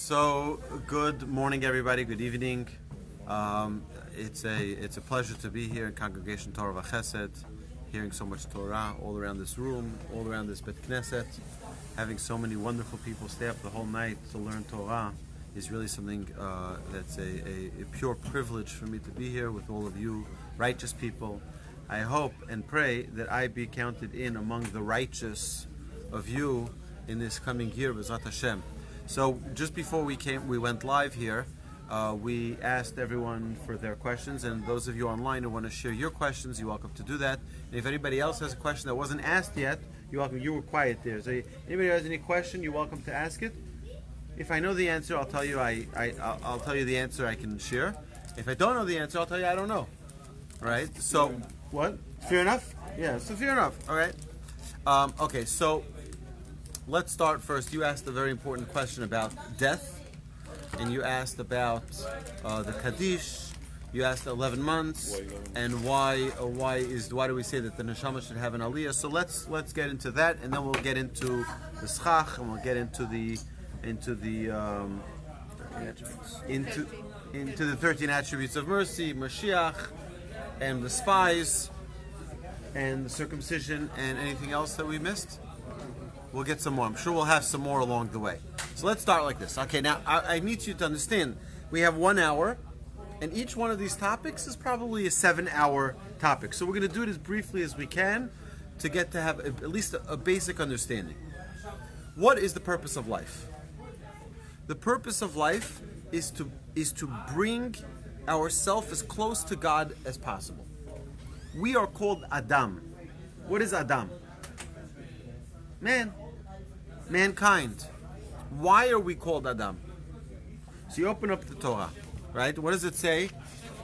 So, good morning, everybody. Good evening. It's a pleasure to be here in Congregation Torah Vachesed, hearing so much Torah all around this room, all around this Bet Knesset. Having so many wonderful people stay up the whole night to learn Torah is really something that's a pure privilege for me to be here with all of you righteous people. I hope and pray that I be counted in among the righteous of you in this coming year, B'ezrat Hashem. So just before we went live here, we asked everyone for their questions, and those of you online who want to share your questions, you're welcome to do that. And if anybody else has a question that wasn't asked yet, you're welcome. You were quiet there. So anybody who has any question, you're welcome to ask it. If I know the answer, I'll tell you. I'll tell you the answer I can share. If I don't know the answer, I'll tell you I don't know. All right. So what? Fair enough? Yeah. So fair enough. All right. Okay. So let's start first. You asked a very important question about death, and you asked about the Kaddish. You asked 11 months, and why do we say that the neshama should have an aliyah? So let's get into that, and then we'll get into the schach, and we'll get into the 13 attributes of mercy, Mashiach, and the spies, and the circumcision, and anything else that we missed. We'll get some more. I'm sure we'll have some more along the way. So let's start like this. Okay, now I need you to understand, we have 1 hour, and each one of these topics is probably a 7-hour topic. So we're going to do it as briefly as we can to get to have at least a basic understanding. What is the purpose of life? The purpose of life is to bring ourselves as close to God as possible. We are called Adam. What is Adam? Man. Mankind. Why are we called Adam? So you open up the Torah, right? What does it say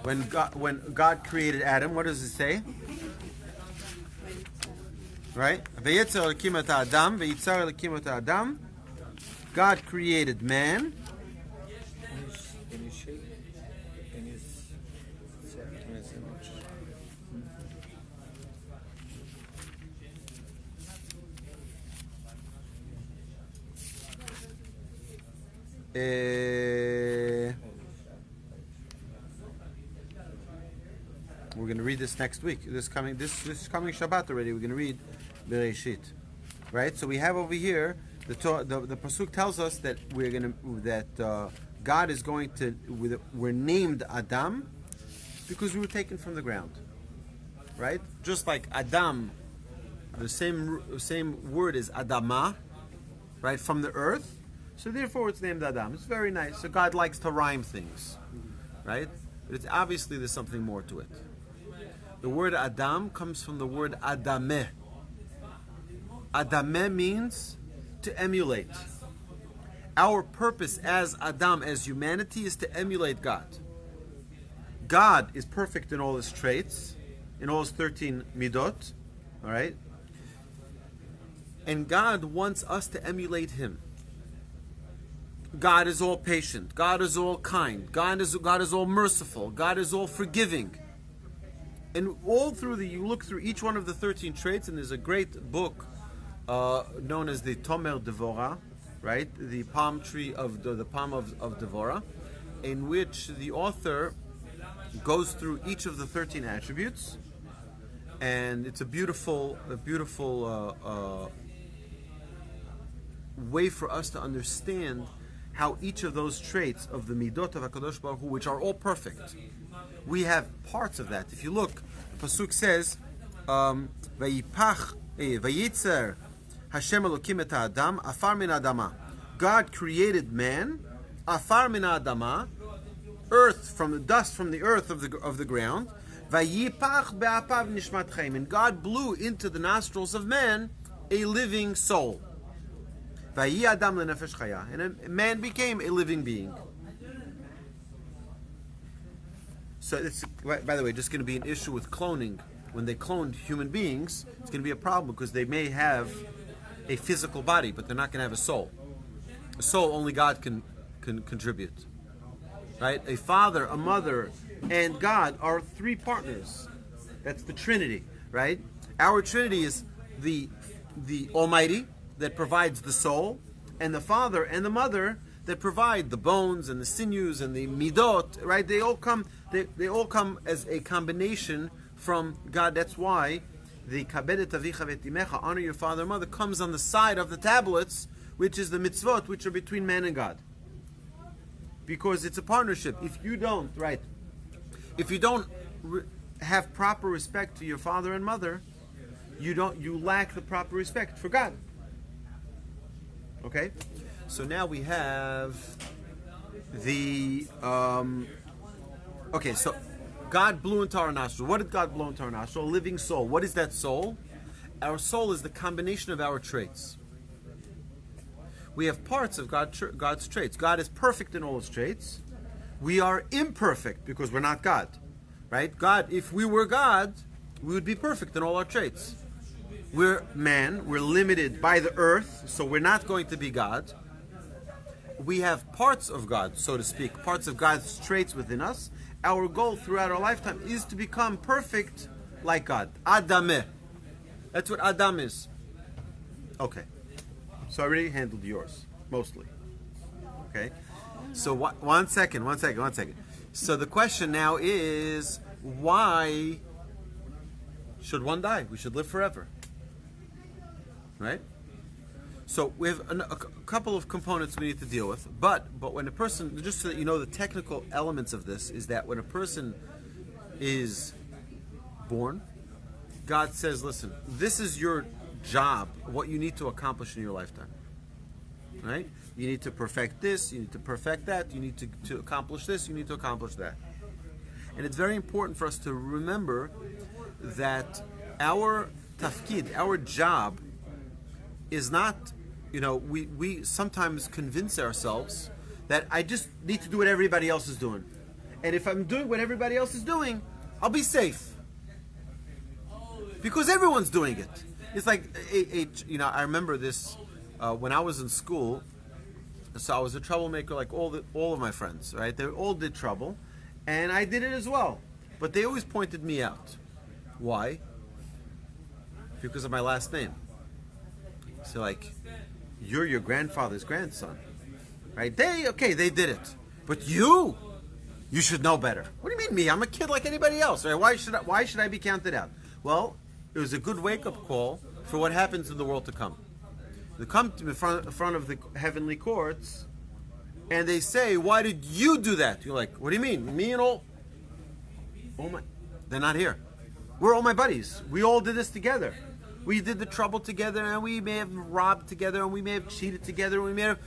when God created Adam? What does it say? Right? God created man. We're going to read this next week. This coming Shabbat already. We're going to read Bereshit, right? So we have over here the pasuk tells us that God is going to. We're named Adam because we were taken from the ground, right? Just like Adam, the same word is Adama, right, from the earth. So therefore it's named Adam. It's very nice. So God likes to rhyme things, right? But it's obviously there's something more to it. The word Adam comes from the word Adameh. Adameh means to emulate. Our purpose as Adam, as humanity, is to emulate God. God is perfect in all his traits, in all his 13 midot, all right? And God wants us to emulate him. God is all patient. God is all kind. God is all merciful. God is all forgiving. And all through you look through each one of the 13 traits, and there's a great book known as the Tomer Devora, right? The palm tree of the palm of Devora, in which the author goes through each of the 13 attributes, and it's a beautiful way for us to understand how each of those traits of the midot of HaKadosh Baruch Hu, which are all perfect, we have parts of that. If you look, the pasuk says, "Vayitzer Hashem Elokim et Adam afar min Adama." God created man, afar min Adama, earth from the dust from the earth of the ground. Vayipach be'apav nishmat chaim, and God blew into the nostrils of man a living soul. Vayi Adam lenefesh chaya, and man became a living being. So it's, by the way, just going to be an issue with cloning. When they cloned human beings, it's going to be a problem because they may have a physical body, but they're not going to have a soul. A soul only God can contribute. Right? A father, a mother, and God are three partners. That's the Trinity, right? Our Trinity is the Almighty that provides the soul, and the father and the mother that provide the bones and the sinews and the midot, right? They all come as a combination from God. That's why the kabedet avicha v'timecha, honor your father and mother, comes on the side of the tablets, which is the mitzvot, which are between man and God. Because it's a partnership. If you don't have proper respect to your father and mother, you lack the proper respect for God. Okay? So now we have the okay, so God blew into our nostril. What did God blow into our nostril? A living soul. What is that soul? Our soul is the combination of our traits. We have parts of God's traits. God is perfect in all his traits. We are imperfect because we're not God. Right? God, if we were God, we would be perfect in all our traits. We're man, we're limited by the earth, so we're not going to be God. We have parts of God, so to speak, parts of God's traits within us. Our goal throughout our lifetime is to become perfect like God. Adameh. That's what Adam is. Okay. So I already handled yours, mostly. Okay? So one second. So the question now is, why should one die? We should live forever. Right? So we have a couple of components we need to deal with. But when a person, just so that you know the technical elements of this, is that when a person is born, God says, listen, this is your job, what you need to accomplish in your lifetime. Right? You need to perfect this, you need to perfect that, you need to accomplish this, you need to accomplish that. And it's very important for us to remember that our tafkid, our job, is not, we sometimes convince ourselves that I just need to do what everybody else is doing. And if I'm doing what everybody else is doing, I'll be safe. Because everyone's doing it. It's like, I remember this when I was in school. So I was a troublemaker like all of my friends, right? They all did trouble, and I did it as well. But they always pointed me out. Why? Because of my last name. So like, you're your grandfather's grandson, right? They did it. But you should know better. What do you mean me? I'm a kid like anybody else, right? Why should I be counted out? Well, it was a good wake-up call for what happens in the world to come. They come to in front of the heavenly courts, and they say, "Why did you do that?" You're like, "What do you mean? Me and all my? They're not here. We're all my buddies. We all did this together. We did the trouble together, and we may have robbed together, and we may have cheated together, and we may have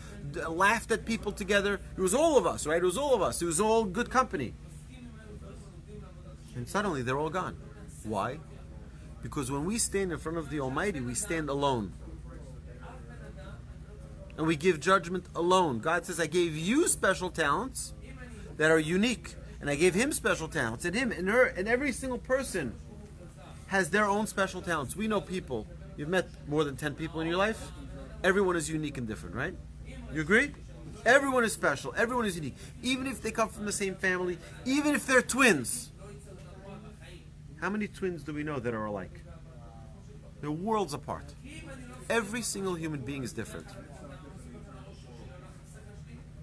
laughed at people together. It was all of us, right? It was all of us. It was all good company." And suddenly, they're all gone. Why? Because when we stand in front of the Almighty, we stand alone. And we give judgment alone. God says, I gave you special talents that are unique. And I gave him special talents. And him and her and every single person has their own special talents. We know people. You've met more than 10 people in your life. Everyone is unique and different, right? You agree? Everyone is special. Everyone is unique. Even if they come from the same family. Even if they're twins. How many twins do we know that are alike? They're worlds apart. Every single human being is different.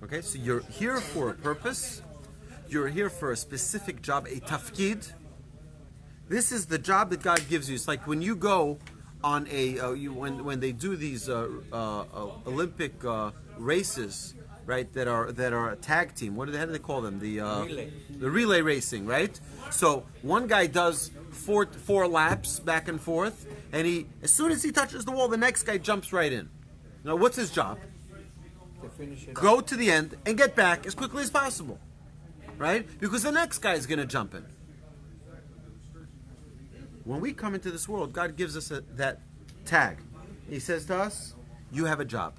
Okay, so you're here for a purpose. You're here for a specific job, a tafkid. This is the job that God gives you. It's like when you go on when they do these Olympic races, right? That are a tag team. How do they call them? The relay racing, right? So one guy does four laps back and forth, and as soon as he touches the wall, the next guy jumps right in. Now, what's his job? Go to the end and get back as quickly as possible, right? Because the next guy is going to jump in. When we come into this world, God gives us that tag. He says to us, you have a job.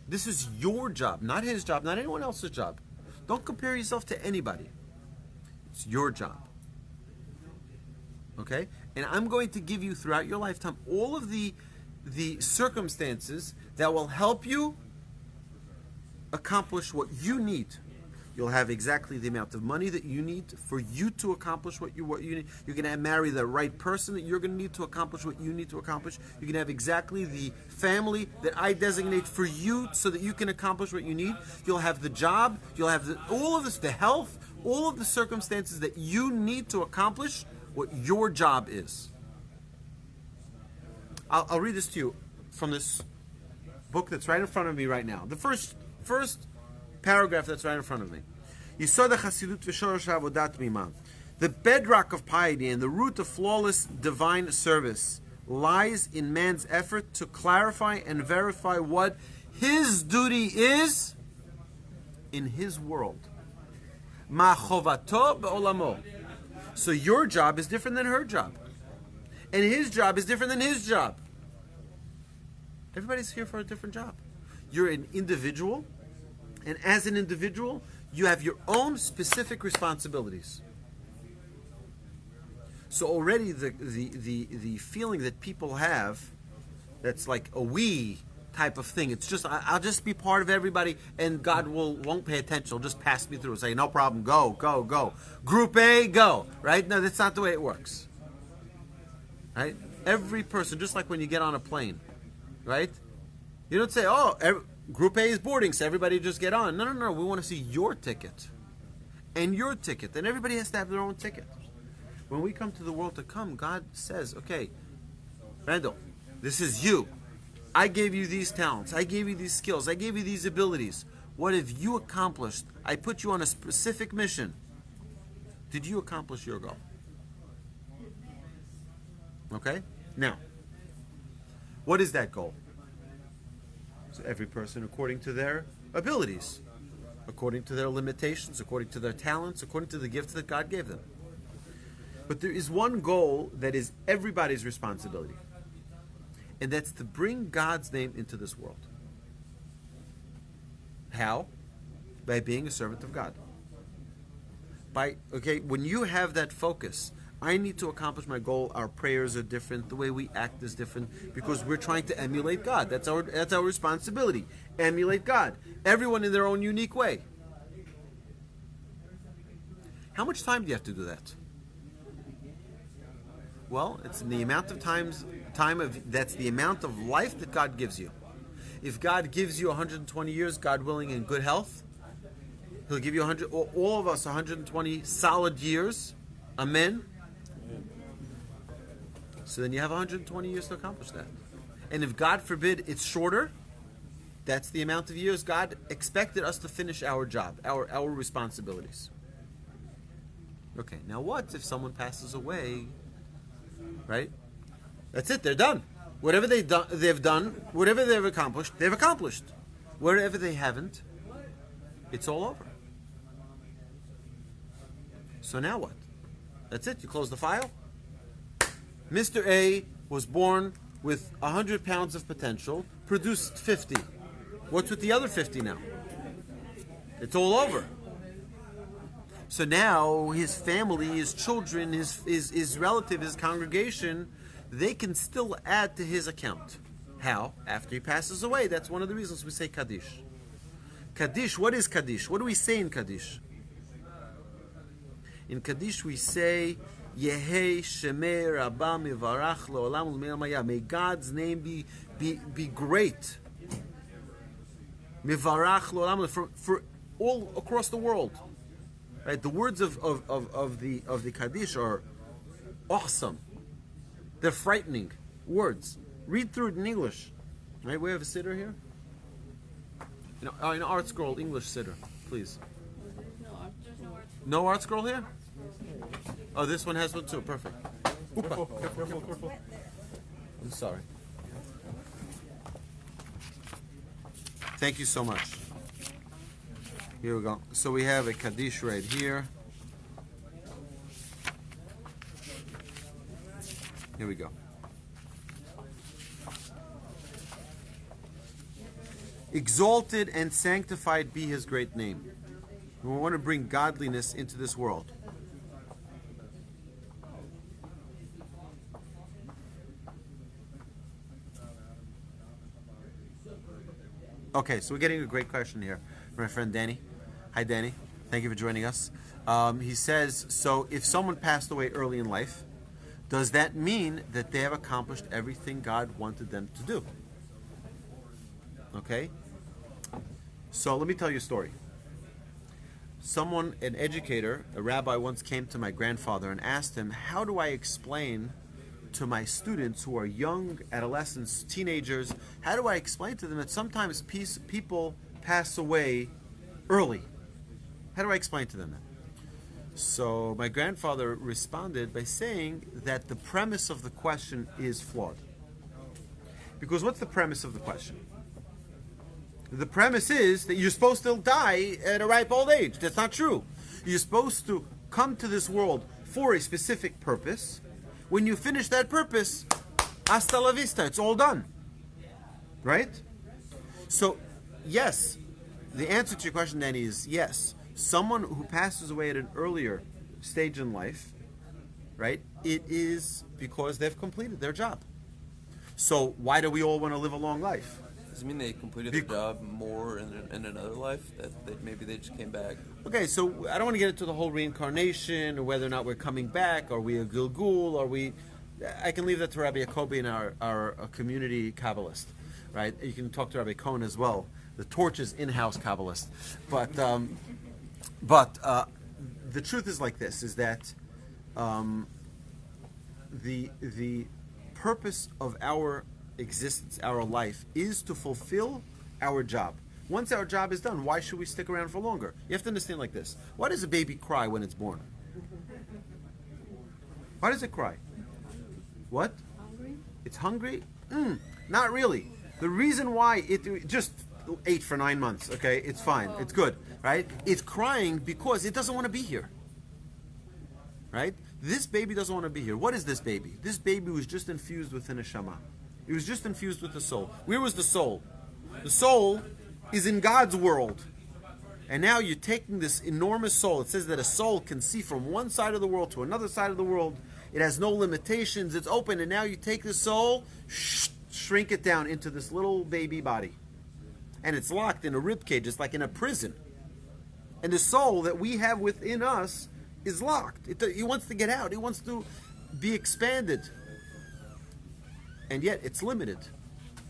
This is your job, not his job, not anyone else's job. Don't compare yourself to anybody. It's your job. Okay? And I'm going to give you throughout your lifetime all of the circumstances that will help you accomplish what you need. You'll have exactly the amount of money that you need for you to accomplish what you need. You're going to marry the right person that you're going to need to accomplish what you need to accomplish. You're going to have exactly the family that I designate for you so that you can accomplish what you need. You'll have the job. You'll have all of this, the health, all of the circumstances that you need to accomplish what your job is. I'll read this to you from this book that's right in front of me right now. The first paragraph that's right in front of me. The bedrock of piety and the root of flawless divine service lies in man's effort to clarify and verify what his duty is in his world. So your job is different than her job. And his job is different than his job. Everybody's here for a different job. You're an individual, and as an individual, you have your own specific responsibilities. So already the feeling that people have, that's like a we type of thing. It's just, I'll just be part of everybody, and God won't pay attention. He'll just pass me through. Say, no problem, go. Group A, go. Right? No, that's not the way it works. Right? Every person, just like when you get on a plane, right? You don't say, Group A is boarding, so everybody just get on. No. We want to see your ticket and your ticket. And everybody has to have their own ticket. When we come to the world to come, God says, okay, Randall, this is you. I gave you these talents. I gave you these skills. I gave you these abilities. What have you accomplished? I put you on a specific mission. Did you accomplish your goal? Okay? Now, what is that goal? So every person according to their abilities, according to their limitations, according to their talents, according to the gifts that God gave them. But there is one goal that is everybody's responsibility, and that's to bring God's name into this world. How? By being a servant of God. When you have that focus, I need to accomplish my goal. Our prayers are different. The way we act is different because we're trying to emulate God. That's our responsibility. Emulate God. Everyone in their own unique way. How much time do you have to do that? Well, it's the amount of that's the amount of life that God gives you. If God gives you 120 years, God willing, in good health, He'll give you all of us 120 solid years. Amen. So then you have 120 years to accomplish that. And if God forbid it's shorter, that's the amount of years God expected us to finish our job, our responsibilities. Okay, now what if someone passes away? Right? That's it, they're done. Whatever they've done, whatever they've accomplished. Wherever they haven't, it's all over. So now what? That's it, you close the file. Mr. A was born with 100 pounds of potential, produced 50. What's with the other 50 now? It's all over. So now his family, his children, his relative, his congregation, they can still add to his account. How? After he passes away. That's one of the reasons we say Kaddish. Kaddish, what is Kaddish? What do we say in Kaddish? In Kaddish we say, Yehei Shemei Raba Mivarach Le'olam U'Me'amaya. May God's name be great. Mivarach Le'olam, for all across the world. Right? The words of the Kaddish are awesome. They're frightening words. Read through it in English. Right? We have a siddur here. An art scroll English siddur, please. No art scroll here? Oh, this one has one too. Perfect. Careful. I'm sorry. Thank you so much. Here we go. So we have a Kaddish right here. Here we go. Exalted and sanctified be His great name. We want to bring godliness into this world. Okay, so we're getting a great question here from my friend Danny. Hi, Danny. Thank you for joining us. He says, so if someone passed away early in life, does that mean that they have accomplished everything God wanted them to do? Okay? So let me tell you a story. Someone, an educator, a rabbi, once came to my grandfather and asked him, how do I explain to my students who are young, adolescents, teenagers, how do I explain to them that sometimes people pass away early? How do I explain to them that? So my grandfather responded by saying that the premise of the question is flawed. Because what's the premise of the question? The premise is that you're supposed to die at a ripe old age. That's not true. You're supposed to come to this world for a specific purpose. When you finish that purpose, hasta la vista, it's all done. Right? So, yes, the answer to your question then is yes. Someone who passes away at an earlier stage in life, right, it is because they've completed their job. So why do we all want to live a long life? Does it mean they completed their job more in another life? That maybe they just came back? Okay, so I don't want to get into the whole reincarnation, or whether or not we're coming back, are we a Gilgul, are we... I can leave that to Rabbi Jacobi and our community Kabbalist, right? You can talk to Rabbi Cohen as well, the Torch's in-house Kabbalist. But the truth is like this, is that the purpose of our existence, our life, is to fulfill our job. Once our job is done, why should we stick around for longer? You have to understand like this. Why does a baby cry when it's born? Why does it cry? What? Hungry? It's hungry? Not really. The reason why it just ate for 9 months, okay? It's fine. It's good, right? It's crying because it doesn't want to be here. Right? This baby doesn't want to be here. What is this baby? This baby was just infused with an neshama. It was just infused with the soul. Where was the soul? The soul is in God's world. And now you're taking this enormous soul. It says that a soul can see from one side of the world to another side of the world. It has no limitations. It's open. And now you take the soul, shrink it down into this little baby body. And it's locked in a rib cage. It's like in a prison. And the soul that we have within us is locked. He wants to get out. He wants to be expanded. And yet it's limited.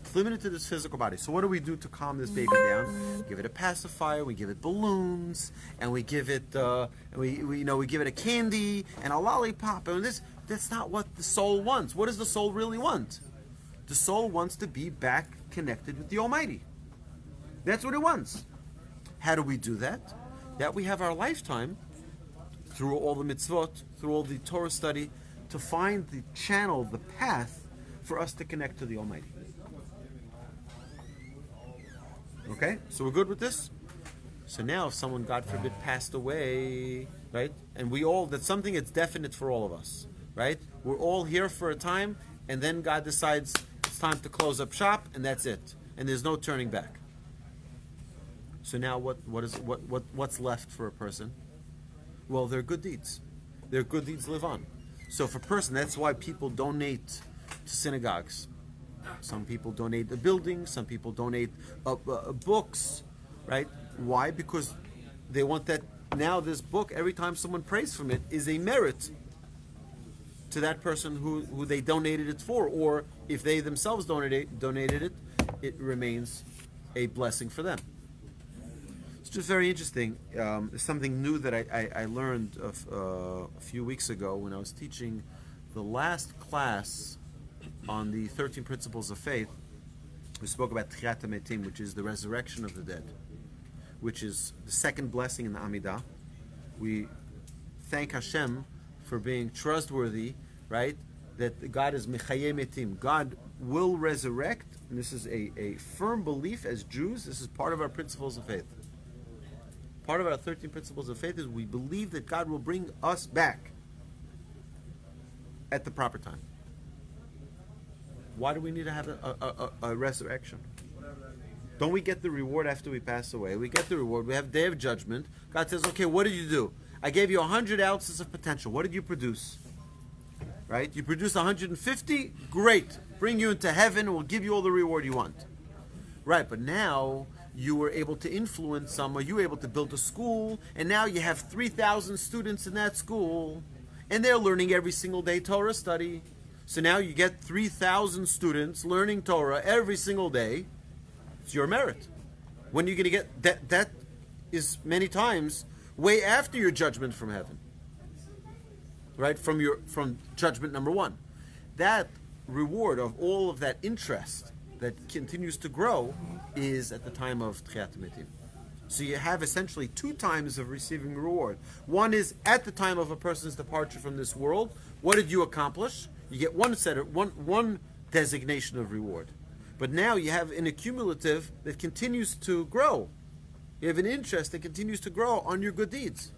It's limited to this physical body. So what do we do to calm this baby down? Give it a pacifier. We give it balloons, and we give it we give it a candy and a lollipop. And that's not what the soul wants. What does the soul really want? The soul wants to be back connected with the Almighty. That's what it wants. How do we do that? That we have our lifetime through all the mitzvot, through all the Torah study, to find the channel, the path for us to connect to the Almighty. Okay? So we're good with this? So now if someone, God forbid, passed away, right? And that's something that's definite for all of us, right? We're all here for a time, and then God decides it's time to close up shop, and that's it. And there's no turning back. So now what's left for a person? Well, their good deeds. Their good deeds live on. So for a person, that's why people donate to synagogues. Some people donate a building. Some people donate books, right? Why? Because they want that now this book, every time someone prays from it, is a merit to that person who they donated it for. Or if they themselves donated it, it remains a blessing for them. It's just very interesting. Something new that I learned a few weeks ago when I was teaching the last class on the 13 Principles of Faith. We spoke about Tchiat HaMetim, which is the resurrection of the dead, which is the second blessing in the Amidah. We thank Hashem for being trustworthy, right? That God is Mechayeh Metim. God will resurrect, and this is a firm belief as Jews. This is part of our principles of faith. Part of our 13 principles of faith is we believe that God will bring us back at the proper time. Why do we need to have a resurrection? Don't we get the reward after we pass away? We get the reward. We have day of judgment. God says, okay, what did you do? I gave you 100 ounces of potential. What did you produce? Right? You produced 150? Great. Bring you into heaven and we'll give you all the reward you want. Right, but now you were able to influence some, or you were able to build a school, and now you have 3,000 students in that school, and they're learning every single day Torah study. So now you get 3,000 students learning Torah every single day. It's your merit. When are you going to get that? That is many times way after your judgment from heaven, right? From judgment number one. That reward of all of that interest that continues to grow is at the time of Tchiyat Mitim. So you have essentially 2 times of receiving reward. One is at the time of a person's departure from this world. What did you accomplish? You get one designation of reward. But now you have an accumulative that continues to grow. You have an interest that continues to grow on your good deeds.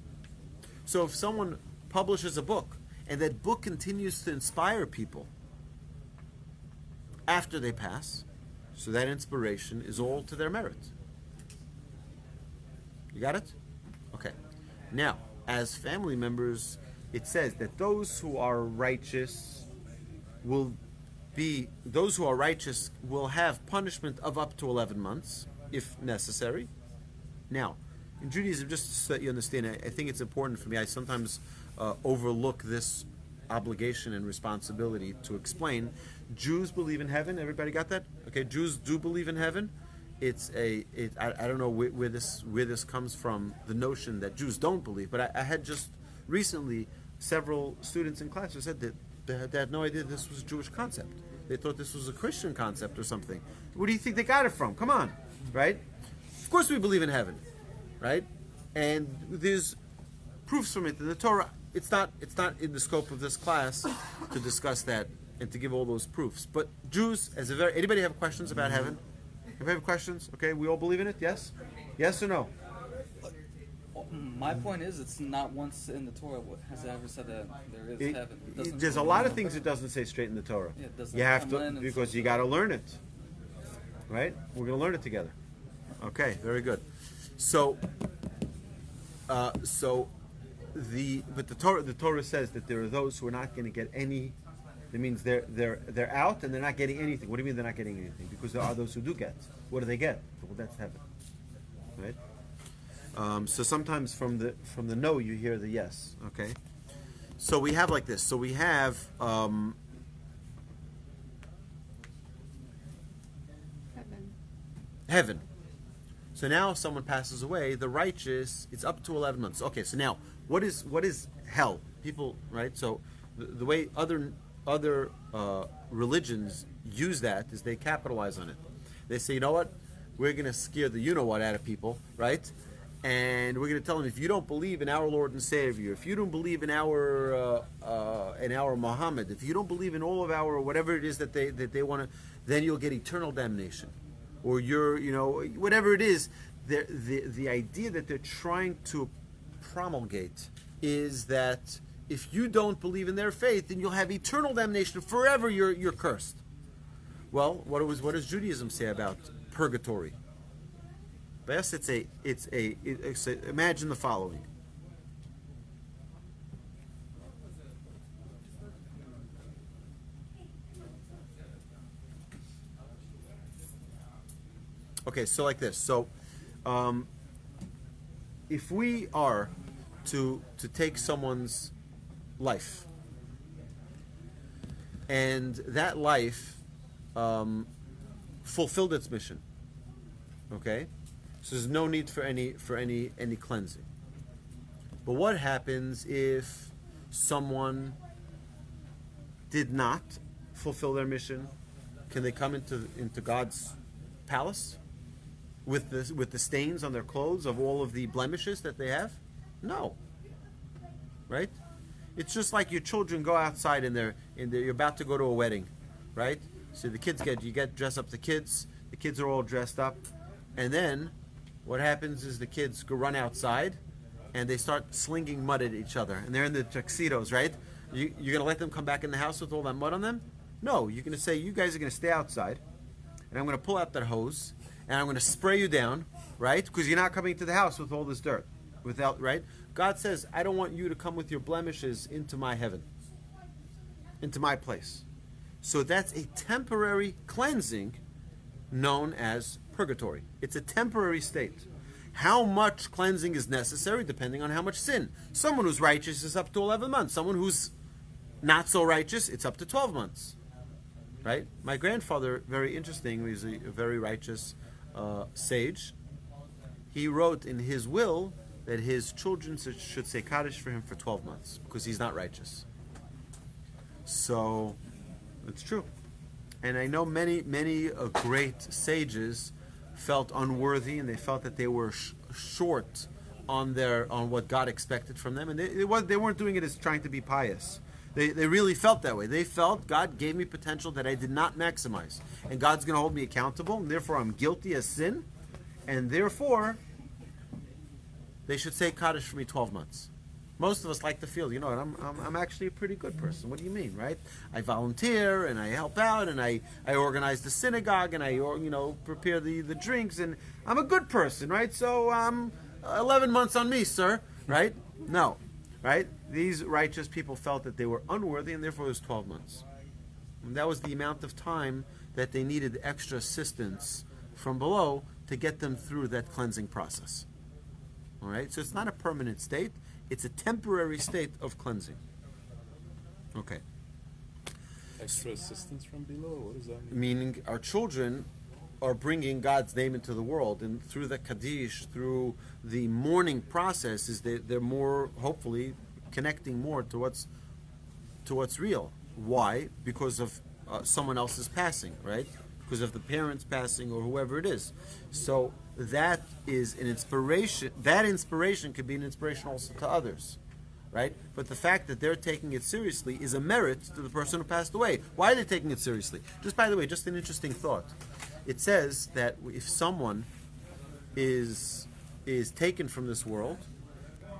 So if someone publishes a book and that book continues to inspire people after they pass, so that inspiration is all to their merit. You got it? Okay. Now, as family members, it says that those who are righteous will have punishment of up to 11 months, if necessary. Now, in Judaism, just so that you understand, I think it's important for me, I sometimes overlook this obligation and responsibility to explain. Jews believe in heaven. Everybody got that? Okay, Jews do believe in heaven. I don't know where this comes from, the notion that Jews don't believe, but I had just recently several students in class who said that they had no idea this was a Jewish concept. They thought this was a Christian concept or something. Where do you think they got it from? Come on, right? Of course we believe in heaven, right? And there's proofs from it in the Torah. It's not in the scope of this class to discuss that and to give all those proofs. But Jews, anybody have questions about heaven? Anybody have questions? Okay, we all believe in it? Yes? Yes or no? My point is, it's not once in the Torah has it ever said that there is heaven. There's a lot of things it doesn't say straight in the Torah. Yeah, it doesn't you have to, because you got to learn it, right? We're going to learn it together. Okay, very good. So the Torah says that there are those who are not going to get any. That means they're out and they're not getting anything. What do you mean they're not getting anything? Because there are those who do get. What do they get? Well, that's heaven, right? So sometimes from the no you hear the yes. Okay. So we have like this. So we have heaven. So now if someone passes away, the righteous, it's up to 11 months. Okay. So now what is hell? People, right? So the way other religions use that is they capitalize on it. They say, you know what? We're going to scare the you-know-what out of people, right? And we're going to tell them, if you don't believe in our Lord and Savior, if you don't believe in our Muhammad, if you don't believe in all of our whatever it is that they want to, then you'll get eternal damnation, or whatever it is. The idea that they're trying to promulgate is that if you don't believe in their faith, then you'll have eternal damnation forever. You're cursed. Well, what does Judaism say about purgatory? Yes, imagine the following. Okay, so like this. So, if we are to take someone's life, and that life fulfilled its mission, okay. So there's no need for any cleansing. But what happens if someone did not fulfill their mission? Can they come into God's palace with the stains on their clothes of all of the blemishes that they have? No. Right? It's just like your children go outside and you're about to go to a wedding, right? So the kids dress up the kids. The kids are all dressed up, and then what happens is the kids run outside and they start slinging mud at each other, and they're in the tuxedos, right? You're going to let them come back in the house with all that mud on them? No, you're going to say, you guys are going to stay outside, and I'm going to pull out that hose, and I'm going to spray you down, right? Because you're not coming to the house with all this dirt, right? God says, I don't want you to come with your blemishes into my heaven, into my place. So that's a temporary cleansing known as purgatory. It's a temporary state. How much cleansing is necessary depending on how much sin. Someone who's righteous is up to 11 months. Someone who's not so righteous, it's up to 12 months. Right? My grandfather, very interesting, he's a very righteous sage. He wrote in his will that his children should say Kaddish for him for 12 months because he's not righteous. So, it's true. And I know many great sages felt unworthy, and they felt that they were short on what God expected from them, and they weren't doing it as trying to be pious. They really felt that way. They felt God gave me potential that I did not maximize, and God's going to hold me accountable, and therefore I'm guilty as sin, and therefore they should say Kaddish for me 12 months. Most of us like to feel, you know, I'm actually a pretty good person. What do you mean, right? I volunteer and I help out and I organize the synagogue and I prepare the drinks and I'm a good person, right? So 11 months on me, sir, right? No, right? These righteous people felt that they were unworthy and therefore it was 12 months. And that was the amount of time that they needed extra assistance from below to get them through that cleansing process. All right? So it's not a permanent state. It's a temporary state of cleansing. Okay. Extra assistance from below? What does that mean? Meaning our children are bringing God's name into the world, and through the Kaddish, through the mourning process, they're more, hopefully, connecting more to what's real. Why? Because of someone else's passing, right? Because of the parents passing or whoever it is. So that is an inspiration. That inspiration could be an inspiration also to others, right? But the fact that they're taking it seriously is a merit to the person who passed away. Why are they taking it seriously? Just by the way, just an interesting thought. It says that if someone is taken from this world,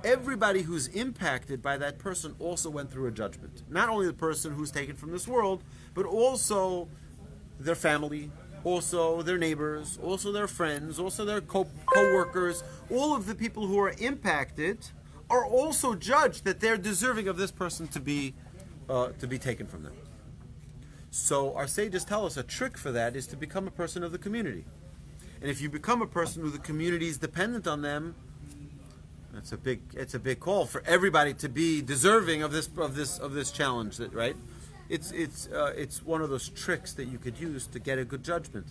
everybody who's impacted by that person also went through a judgment. Not only the person who's taken from this world, but also their family, also their neighbors, also their friends, also their co-workers. All of the people who are impacted are also judged that they're deserving of this person to be taken from them. So our sages tell us a trick for that is to become a person of the community. And if you become a person who the community is dependent on them, it's a big call for everybody to be deserving of this challenge, right? It's one of those tricks that you could use to get a good judgment,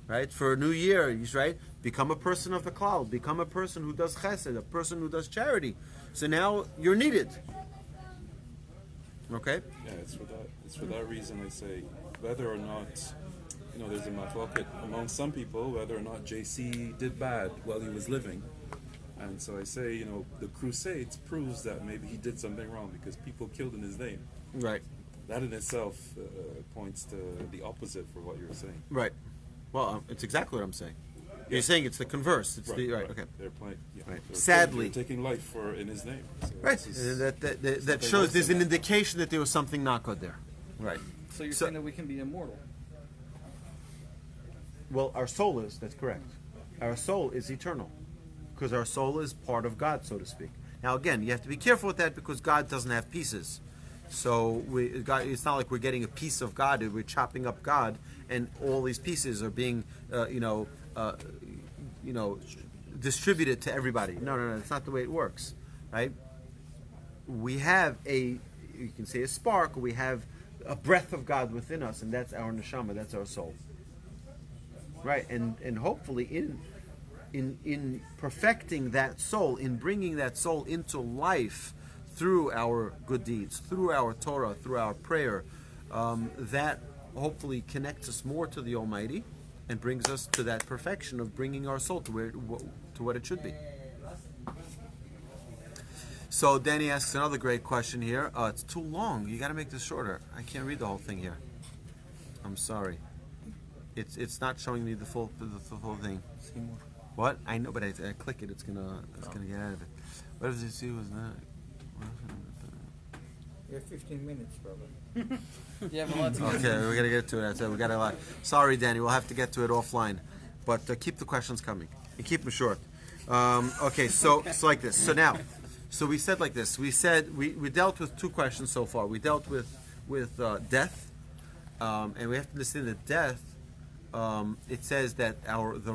right? For a new year, right? Become a person of the cloud. Become a person who does chesed, a person who does charity. So now you're needed. Okay? Yeah, it's for that reason I say whether or not, there's a machloket among some people whether or not JC did bad while he was living. And so I say, the Crusades proves that maybe he did something wrong because people killed in his name. Right. That in itself points to the opposite for what you're saying. Right. Well, it's exactly what I'm saying. You're saying it's the converse. It's right. Okay. They're playing. Yeah. Right. They're Sadly, taking life in his name. So right. That shows there's an indication that there was something not good there. Right. So you're saying that we can be immortal? Well, our soul is. That's correct. Our soul is eternal, because our soul is part of God, so to speak. Now, again, you have to be careful with that because God doesn't have pieces. So it's not like we're getting a piece of God. We're chopping up God, and all these pieces are being, distributed to everybody. No, that's not the way it works, right? We have you can say a spark. We have a breath of God within us, and that's our neshama. That's our soul, right? And hopefully in perfecting that soul, in bringing that soul into life. Through our good deeds, through our Torah, through our prayer, that hopefully connects us more to the Almighty and brings us to that perfection of bringing our soul to what it should be. So Danny asks another great question here. It's too long. You got to make this shorter. I can't read the whole thing here. I'm sorry. It's not showing me the full thing. What? I know, but I click it. It's gonna get out of it. What if this was not? You have 15 minutes, probably. You have a lot to Okay, we're gonna get to it. We got a lot. Sorry, Danny. We'll have to get to it offline, but keep the questions coming and keep them short. Okay, so like this. So we said like this. We said we dealt with two questions so far. We dealt with death, and we have to understand that death it says that the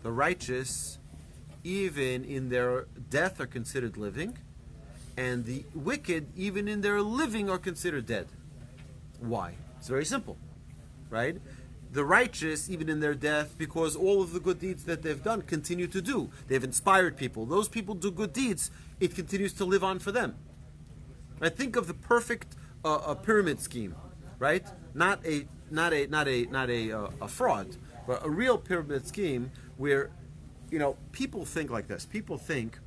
righteous, even in their death, are considered living, and the wicked, even in their living, are considered dead. Why? It's very simple, right? The righteous, even in their death, because all of the good deeds that they've done continue to do. They've inspired people. Those people do good deeds. It continues to live on for them. Right? Think of the perfect a pyramid scheme, right? Not a fraud, but a real pyramid scheme where, people think like this. People think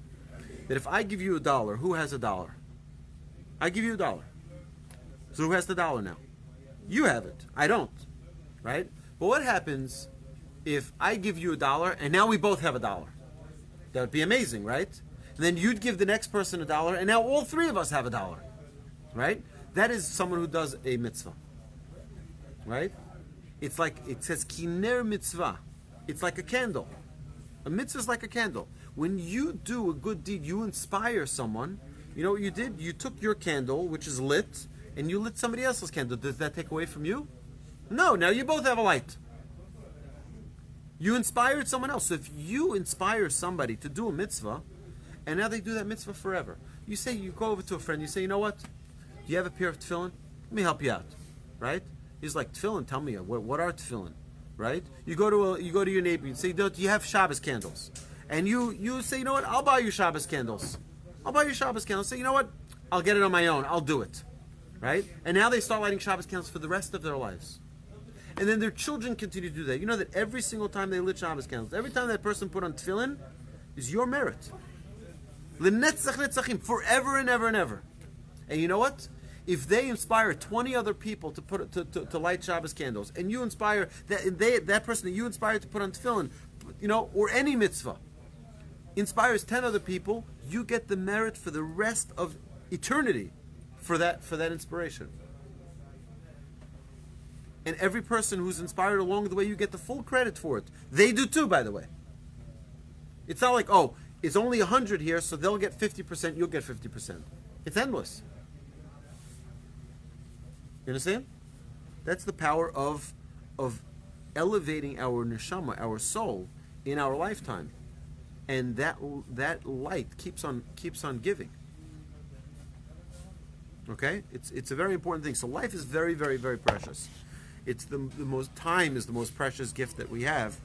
that if I give you $1, who has $1? I give you $1. So who has the $1 now? You have it. I don't. Right? But what happens if I give you $1 and now we both have $1? That would be amazing, right? And then you'd give the next person $1 and now all three of us have $1. Right? That is someone who does a mitzvah. Right? It's like, it says kiner mitzvah. It's like a candle. A mitzvah is like a candle. When you do a good deed, you inspire someone. You know what you did? You took your candle, which is lit, and you lit somebody else's candle. Does that take away from you? No, now you both have a light. You inspired someone else. So if you inspire somebody to do a mitzvah, and now they do that mitzvah forever, you go over to a friend, you say, you know what? Do you have a pair of tefillin? Let me help you out. Right? He's like, tefillin, tell me, what are tefillin? Right? You go to your neighbor, you say, do you have Shabbos candles? And you say, you know what? I'll buy you Shabbos candles. Say, you know what? I'll get it on my own. I'll do it. Right? And now they start lighting Shabbos candles for the rest of their lives. And then their children continue to do that. You know that every single time they lit Shabbos candles, every time that person put on tefillin, is your merit. L'netzach netzachim, forever and ever and ever. And you know what? If they inspire 20 other people to light Shabbos candles, and you inspire that person that you inspired to put on tefillin, or any mitzvah, inspires 10 other people, you get the merit for the rest of eternity for that inspiration. And every person who's inspired along the way, you get the full credit for it. They do too, by the way. It's not like, it's only 100 here, so they'll get 50%, you'll get 50%. It's endless. You understand? That's the power of elevating our neshama, our soul, in our lifetime. And that light keeps on giving. Okay? It's a very important thing. So life is very, very, very precious. It's time is the most precious gift that we have,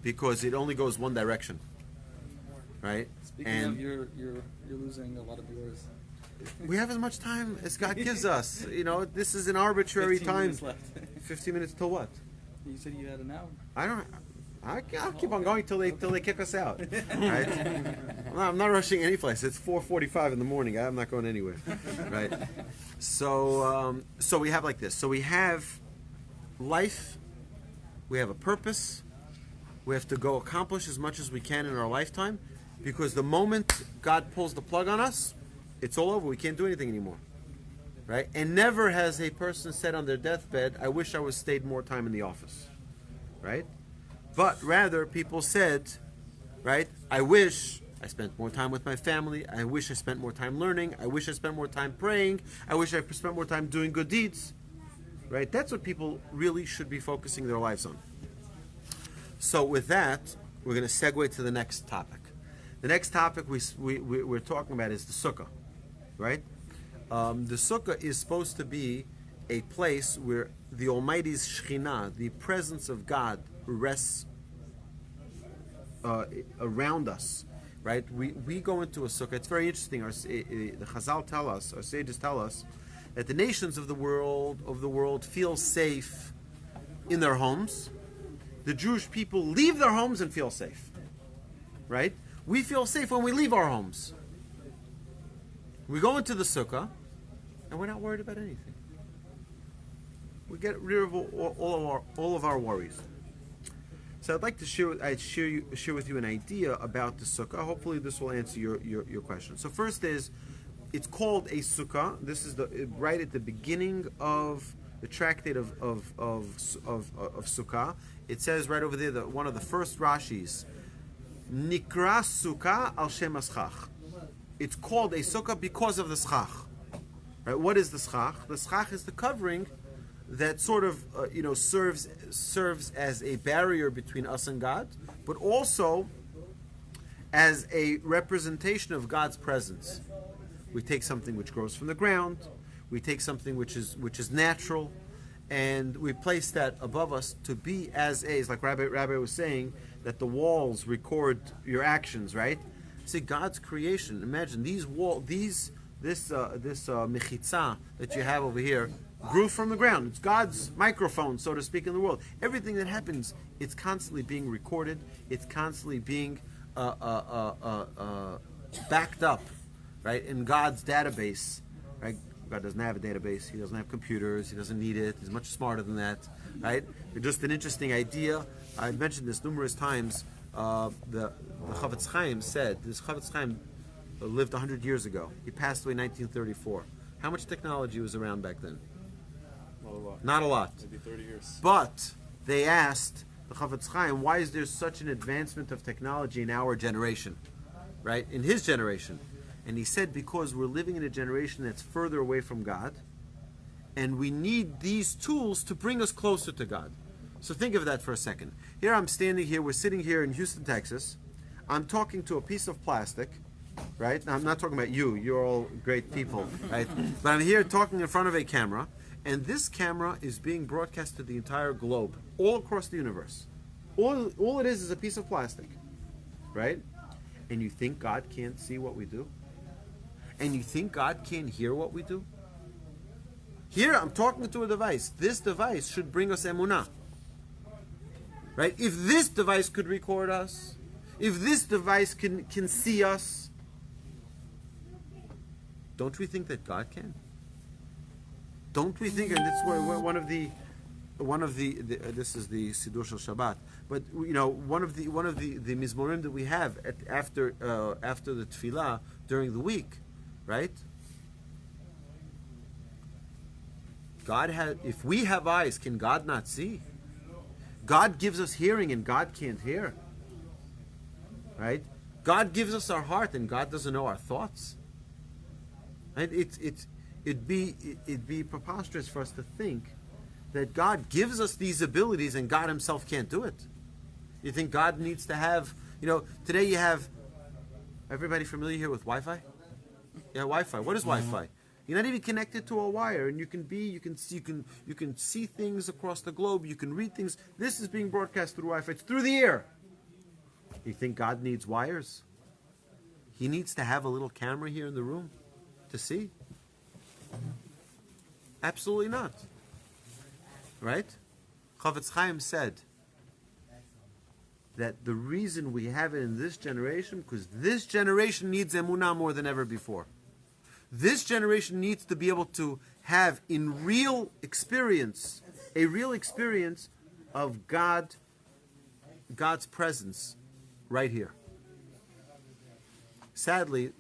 because it only goes one direction. Right? Speaking of, you're losing a lot of viewers. We have as much time as God gives us. This is an arbitrary 15 time. minutes left. 15 minutes till what? You said you had an hour. I'll keep on going till they kick us out. Right? I'm not rushing any place. It's 4:45 in the morning. I'm not going anywhere. Right? So we have like this. So we have life. We have a purpose. We have to go accomplish as much as we can in our lifetime, because the moment God pulls the plug on us, it's all over. We can't do anything anymore. Right? And never has a person said on their deathbed, I wish I was stayed more time in the office. Right? But rather, people said, right, I wish I spent more time with my family. I wish I spent more time learning. I wish I spent more time praying. I wish I spent more time doing good deeds. Right? That's what people really should be focusing their lives on. So with that, we're going to segue to the next topic. The next topic we're talking about is the sukkah. Right? The sukkah is supposed to be a place where the Almighty's Shekhinah, the presence of God, rests around us, right? We go into a sukkah. It's very interesting. The Chazal tell us, our sages tell us, that the nations of the world feel safe in their homes. The Jewish people leave their homes and feel safe, right? We feel safe when we leave our homes. We go into the sukkah, and we're not worried about anything. We get rid of all of our worries. So I'd like to share with you an idea about the sukkah. Hopefully this will answer your question. So first it's called a sukkah. This is right at the beginning of the tractate of sukkah. It says right over there that one of the first Rashis, Nikra sukkah al shem haschach. It's called a sukkah because of the schach. Right? What is the schach? The schach is the covering that sort of serves as a barrier between us and God, but also as a representation of God's presence. We take something which grows from the ground, we take something which is natural, and we place that above us to be as is, like Rabbi was saying, that the walls record your actions, right? See, God's creation. Imagine this mechitza that you have over here grew from the ground. It's God's microphone, so to speak, in the world. Everything that happens, it's constantly being recorded. It's constantly being backed up, right, in God's database, right? God doesn't have a database. He doesn't have computers. He doesn't need it. He's much smarter than that, right? Just an interesting idea. I've mentioned this numerous times. The Chavetz Chaim said, this Chavetz Chaim lived 100 years ago. He passed away in 1934. How much technology was around back then? Not a lot. Not a lot. Maybe 30 years. But they asked the Chavetz Chaim, why is there such an advancement of technology in our generation, right? In his generation. And he said, because we're living in a generation that's further away from God, and we need these tools to bring us closer to God. So think of that for a second. Here I'm standing here, we're sitting here in Houston, Texas. I'm talking to a piece of plastic, right? Now, I'm not talking about you, you're all great people, right? But I'm here talking in front of a camera, and this camera is being broadcast to the entire globe, all across the universe. All it is a piece of plastic, right? And you think God can't see what we do? And you think God can't hear what we do? Here I'm talking to a device. This device should bring us emunah. Right? If this device could record us, if this device can see us, don't we think that God can? Don't we think, and that's where one of the this is the Siddur Shel Shabbat, but one of the mizmorim that we have after the tefillah during the week, right? God has. If we have eyes, can God not see? God gives us hearing, and God can't hear. Right? God gives us our heart, and God doesn't know our thoughts. Right? It'd be preposterous for us to think that God gives us these abilities, and God Himself can't do it. You think God needs to have? Today you have. Everybody familiar here with Wi-Fi? Yeah, Wi-Fi. What is Wi-Fi? You're not even connected to a wire, and you can see things across the globe. You can read things. This is being broadcast through Wi-Fi. It's through the air. You think God needs wires? He needs to have a little camera here in the room to see? Absolutely not. Right? Chavetz Chaim said that the reason we have it in this generation, because this generation needs emunah more than ever before. This generation needs to be able to have a real experience of God's presence right here. Sadly,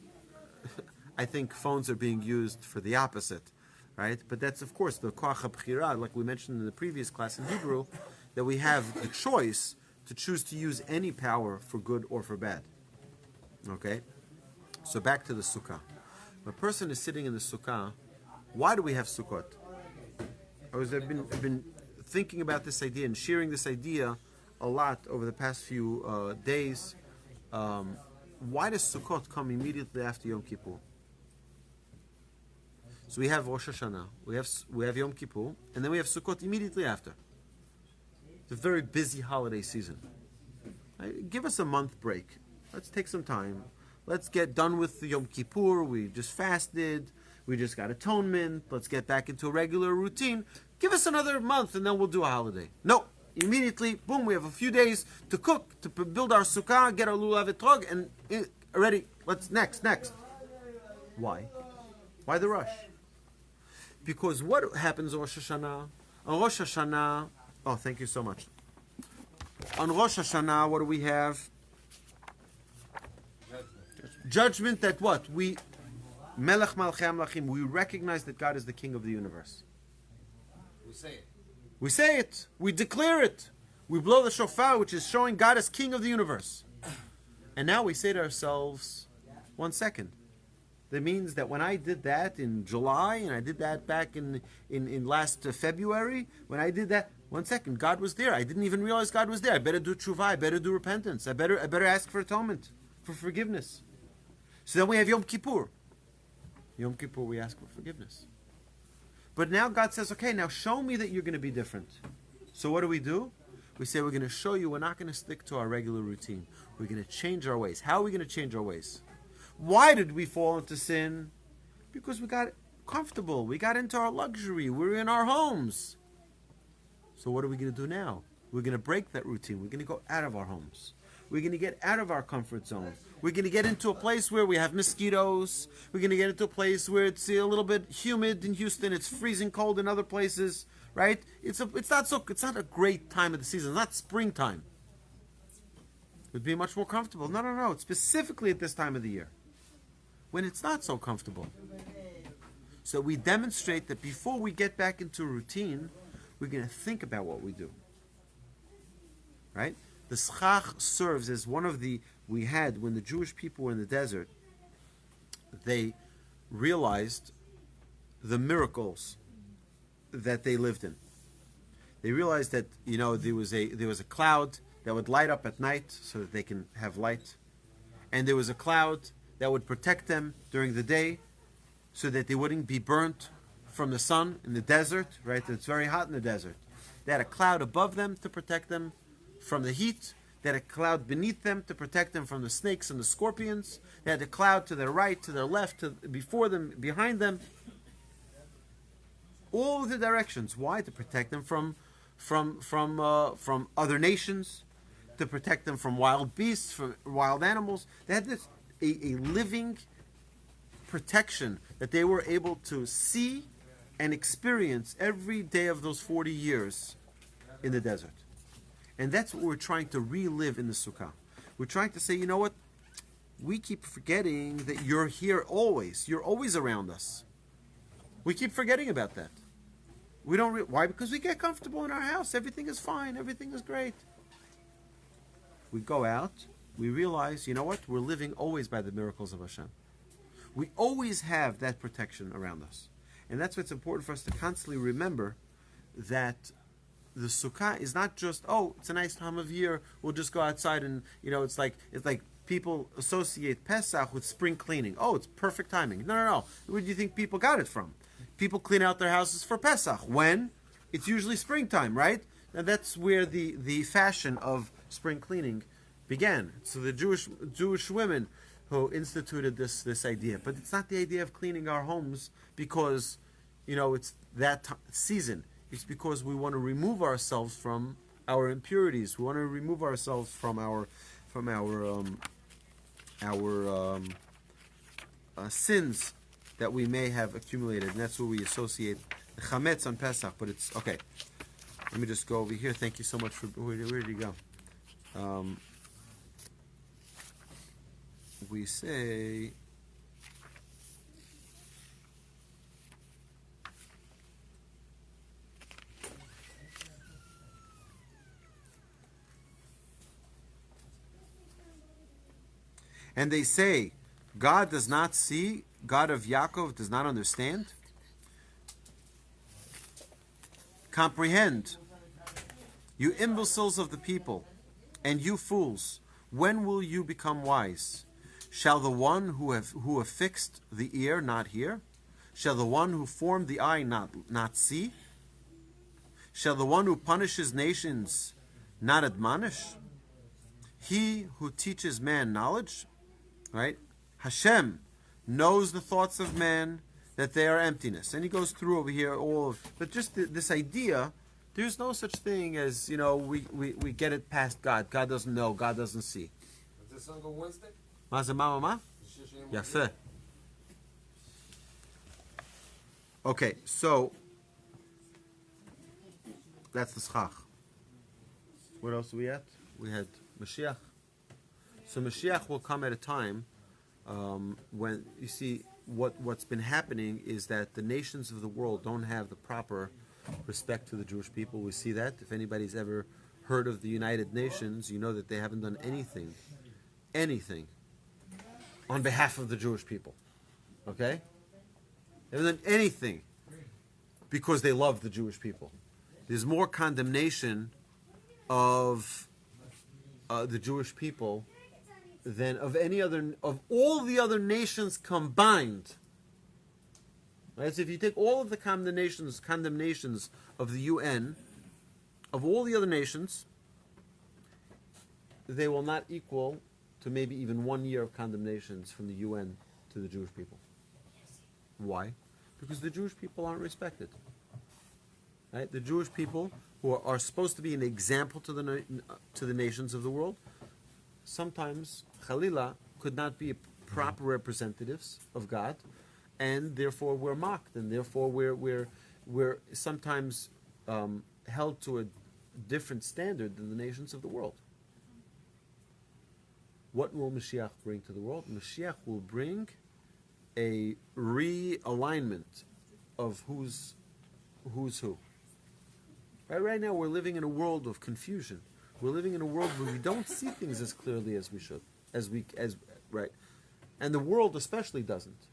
I think phones are being used for the opposite, right? But that's, of course, the koach habchira, like we mentioned in the previous class in Hebrew, that we have the choice to choose to use any power for good or for bad. Okay? So back to the sukkah. When a person is sitting in the sukkah, why do we have sukkot? I've been thinking about this idea and sharing this idea a lot over the past few days. Why does Sukkot come immediately after Yom Kippur? So we have Rosh Hashanah, we have Yom Kippur, and then we have Sukkot immediately after. It's a very busy holiday season. Right? Give us a month break. Let's take some time. Let's get done with the Yom Kippur. We just fasted. We just got atonement. Let's get back into a regular routine. Give us another month and then we'll do a holiday. No. Immediately, boom, we have a few days to cook, to build our sukkah, get our lulav etrog, and already, next. Why? Why the rush? Because what happens on Rosh Hashanah? On Rosh Hashanah, oh, thank you so much. On Rosh Hashanah, what do we have? Judgment that what? Melech Malchei Amlachim, we recognize that God is the King of the universe. We say it. We declare it. We blow the shofar, which is showing God as King of the universe. And now we say to ourselves, 1 second. That means that when I did that in July, and I did that back in last February, when I did that, 1 second, God was there. I didn't even realize God was there. I better do tshuva. I better do repentance. I better ask for atonement, for forgiveness. So then we have Yom Kippur. Yom Kippur, we ask for forgiveness. But now God says, okay, now show me that you're going to be different. So what do? We say we're going to show you we're not going to stick to our regular routine. We're going to change our ways. How are we going to change our ways? Why did we fall into sin? Because we got comfortable. We got into our luxury. We're in our homes. So what are we going to do now? We're going to break that routine. We're going to go out of our homes. We're going to get out of our comfort zone. We're going to get into a place where we have mosquitoes. We're going to get into a place where it's a little bit humid in Houston. It's freezing cold in other places, right? It's not a great time of the season. It's not springtime. It would be much more comfortable. No. It's specifically at this time of the year when it's not so comfortable. So we demonstrate that before we get back into a routine, we're going to think about what we do. Right? The schach serves as one of the, we had when the Jewish people were in the desert, they realized the miracles that they lived in. They realized that, there was a cloud that would light up at night so that they can have light. And there was a cloud that would protect them during the day so that they wouldn't be burnt from the sun in the desert, right? It's very hot in the desert. They had a cloud above them to protect them from the heat. They had a cloud beneath them to protect them from the snakes and the scorpions. They had a cloud to their right, to their left, before them, behind them. All of the directions. Why? To protect them from other nations, to protect them from wild beasts, from wild animals. They had this a living protection that they were able to see and experience every day of those 40 years in the desert. And that's what we're trying to relive in the Sukkah. We're trying to say, you know what? We keep forgetting that you're here always. You're always around us. We keep forgetting about that. We don't. Why? Because we get comfortable in our house. Everything is fine. Everything is great. We go out. We realize, you know what? We're living always by the miracles of Hashem. We always have that protection around us. And that's why it's important for us to constantly remember that the Sukkah is not just, it's a nice time of year, we'll just go outside and, it's like people associate Pesach with spring cleaning. Oh, it's perfect timing. No. Where do you think people got it from? People clean out their houses for Pesach. When? It's usually springtime, right? And that's where the fashion of spring cleaning began. So the Jewish women who instituted this idea. But it's not the idea of cleaning our homes because, it's that season. It's because we want to remove ourselves from our impurities. We want to remove ourselves from our sins that we may have accumulated, and that's where we associate the chametz on Pesach. But it's okay. Let me just go over here. Thank you so much for where did he go? We say. And they say, God does not see, God of Yaakov does not understand. Comprehend, you imbeciles of the people, and you fools, when will you become wise? Shall the one who have fixed the ear not hear? Shall the one who formed the eye not see? Shall the one who punishes nations not admonish? He who teaches man knowledge, right? Hashem knows the thoughts of man, that they are emptiness. And he goes through over here but just this idea, there's no such thing as, we get it past God. God doesn't know, God doesn't see. Does this song go Wednesday? Ma? Yafeh. Okay, so that's the schach. What else are we at? We had Mashiach. So Mashiach will come at a time when, you see, what's been happening is that the nations of the world don't have the proper respect to the Jewish people. We see that. If anybody's ever heard of the United Nations, you know that they haven't done anything on behalf of the Jewish people. Okay? They haven't done anything because they love the Jewish people. There's more condemnation of the Jewish people than of any other, of all the other nations combined. Right? So if you take all of the condemnations of the UN, of all the other nations, they will not equal to maybe even 1 year of condemnations from the UN to the Jewish people. Why? Because the Jewish people aren't respected. Right? The Jewish people, who are supposed to be an example to the nations of the world, sometimes, Khalila, could not be proper representatives of God, and therefore we're mocked, and therefore we're sometimes held to a different standard than the nations of the world. What will Mashiach bring to the world? Mashiach will bring a realignment of who's who. Right now we're living in a world of confusion. We're living in a world where we don't see things as clearly as we should, right, and the world especially doesn't.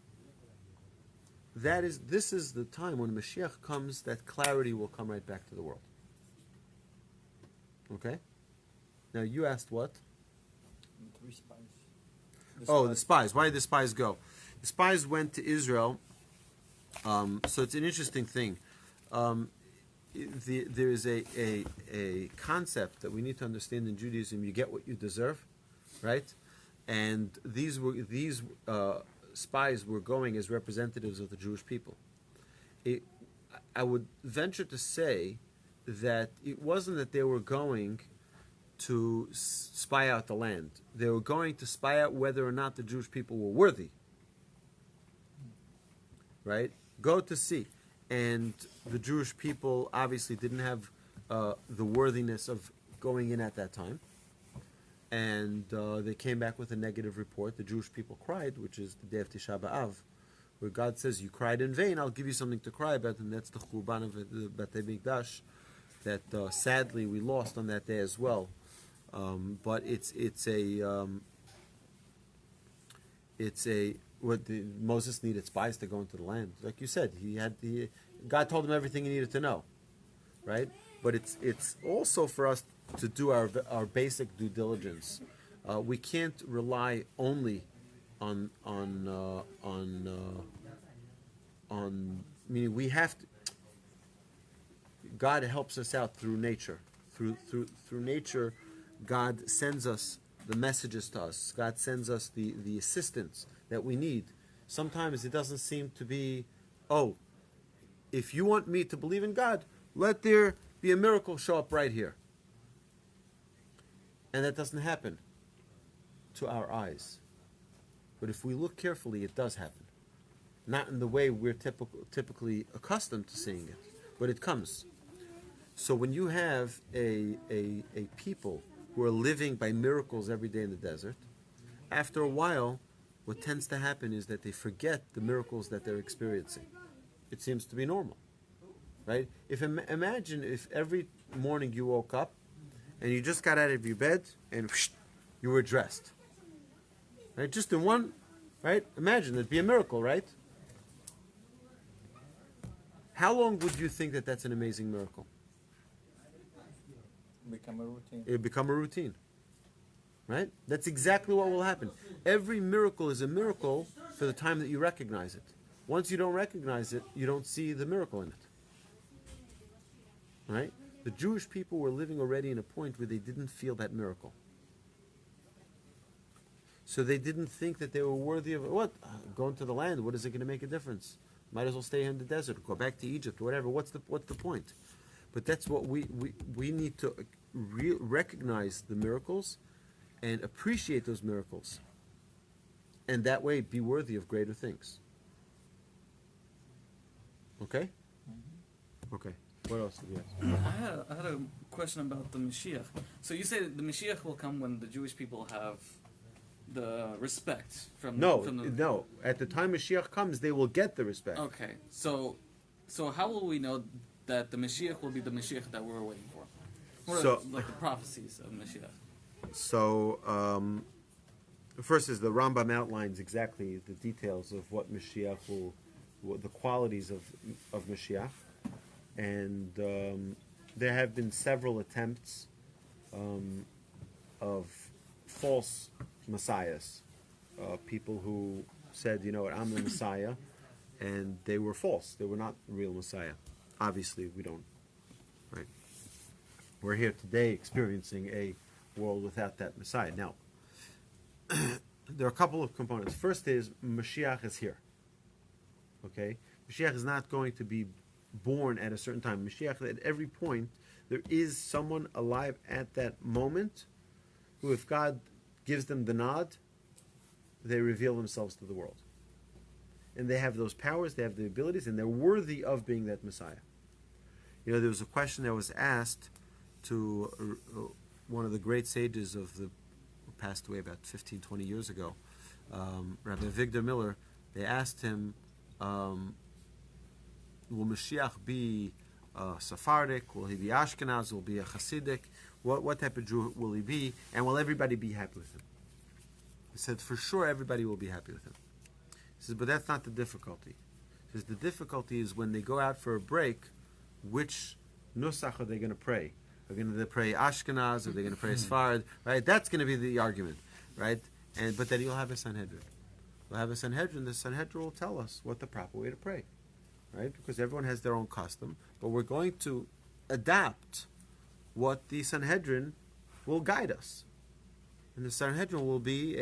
This is the time when Mashiach comes, that clarity will come right back to the world. Okay? Now you asked what? The spies. Why did the spies go? The spies went to Israel. So it's an interesting thing. There is a concept that we need to understand in Judaism. You get what you deserve, right? And these spies were going as representatives of the Jewish people. I would venture to say that it wasn't that they were going to spy out the land. They were going to spy out whether or not the Jewish people were worthy. Right? Go to see. And the Jewish people obviously didn't have the worthiness of going in at that time. And they came back with a negative report. The Jewish people cried, which is the day of Tisha B'Av, where God says, you cried in vain, I'll give you something to cry about, and that's the Churban of the Batei Mikdash, that sadly we lost on that day as well. But Moses needed spies to go into the land. Like you said, God told him everything he needed to know, right? But it's also for us to do our basic due diligence. We can't rely only on meaning we have to. God helps us out through nature. Through nature, God sends us the messages to us. God sends us the assistance that we need. Sometimes it doesn't seem to be, if you want me to believe in God, let there be a miracle show up right here. And that doesn't happen to our eyes. But if we look carefully, it does happen. Not in the way we're typically accustomed to seeing it, but it comes. So when you have a people who are living by miracles every day in the desert, after a while, what tends to happen is that they forget the miracles that they're experiencing. It seems to be normal, right? Imagine if every morning you woke up and you just got out of your bed and you were dressed, right? Just in one, right? Imagine it'd be a miracle, right? How long would you think that that's an amazing miracle? Become a routine. It'll become a routine. Right? That's exactly what will happen. Every miracle is a miracle for the time that you recognize it. Once you don't recognize it, you don't see the miracle in it. Right? The Jewish people were living already in a point where they didn't feel that miracle. So they didn't think that they were worthy of what? Going to the land, what is it going to make a difference? Might as well stay in the desert, go back to Egypt, whatever. What's the point? But that's what we need to recognize the miracles and appreciate those miracles. And that way be worthy of greater things. Okay? Mm-hmm. Okay. What else did you ask? I had a question about the Mashiach. So you say that the Mashiach will come when the Jewish people have the respect from No. At the time Mashiach comes, they will get the respect. Okay. So how will we know that the Mashiach will be the Mashiach that we're waiting for? Like the prophecies of Mashiach. So, First is the Rambam outlines exactly the details of what Mashiach the qualities of Mashiach, and there have been several attempts of false messiahs, people who said, you know what, I'm the Messiah, and they were false. They were not the real Messiah. Obviously, we don't, right? We're here today experiencing a world without that Messiah. Now, there are a couple of components. First is Mashiach is here. Okay? Mashiach is not going to be born at a certain time. Mashiach, at every point, there is someone alive at that moment who, if God gives them the nod, they reveal themselves to the world. And they have those powers, they have the abilities, and they're worthy of being that Messiah. You know, there was a question that was asked to one of the great sages of the who passed away about 15, 20 years ago, Rabbi Victor Miller. They asked him, will Mashiach be Sephardic? Will he be Ashkenaz? Will he be a Hasidic? What type of Jew will he be? And will everybody be happy with him? He said, for sure everybody will be happy with him. He says, but that's not the difficulty. He says, the difficulty is when they go out for a break, which nusach are they going to pray? Are they going to pray Ashkenaz? Are they going to pray Sfarad? Right? That's going to be the argument, right? But then you'll have a Sanhedrin. We'll have a Sanhedrin. The Sanhedrin will tell us what the proper way to pray, right? Because everyone has their own custom, but we're going to adapt what the Sanhedrin will guide us, and the Sanhedrin will be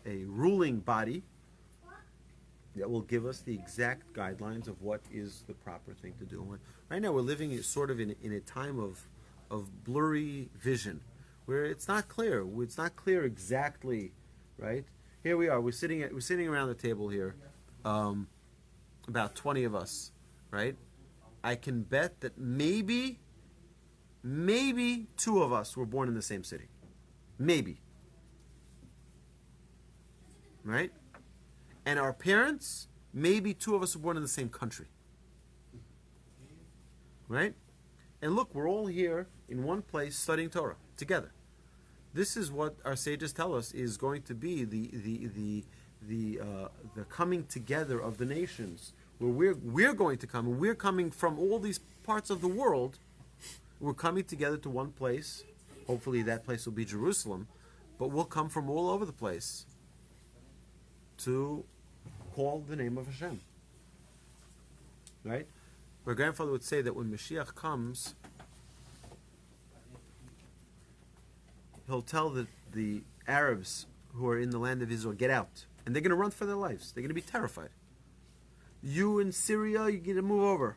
a ruling body that will give us the exact guidelines of what is the proper thing to do. Right now, we're living sort of in a time of blurry vision, where it's not clear. It's not clear exactly, right? Here we are. We're sitting around the table here, about 20 of us, right? I can bet that maybe 2 of us were born in the same city. Maybe. Right? And our parents, maybe 2 of us were born in the same country. Right? And look, we're all here in one place studying Torah together. This is what our sages tell us is going to be the coming together of the nations, where we're going to come, and we're coming from all these parts of the world. We're coming together to one place. Hopefully that place will be Jerusalem, but we'll come from all over the place to call the name of Hashem. Right? My grandfather would say that when Mashiach comes, he'll tell the Arabs who are in the land of Israel, get out. And they're going to run for their lives. They're going to be terrified. You in Syria, you got to move over.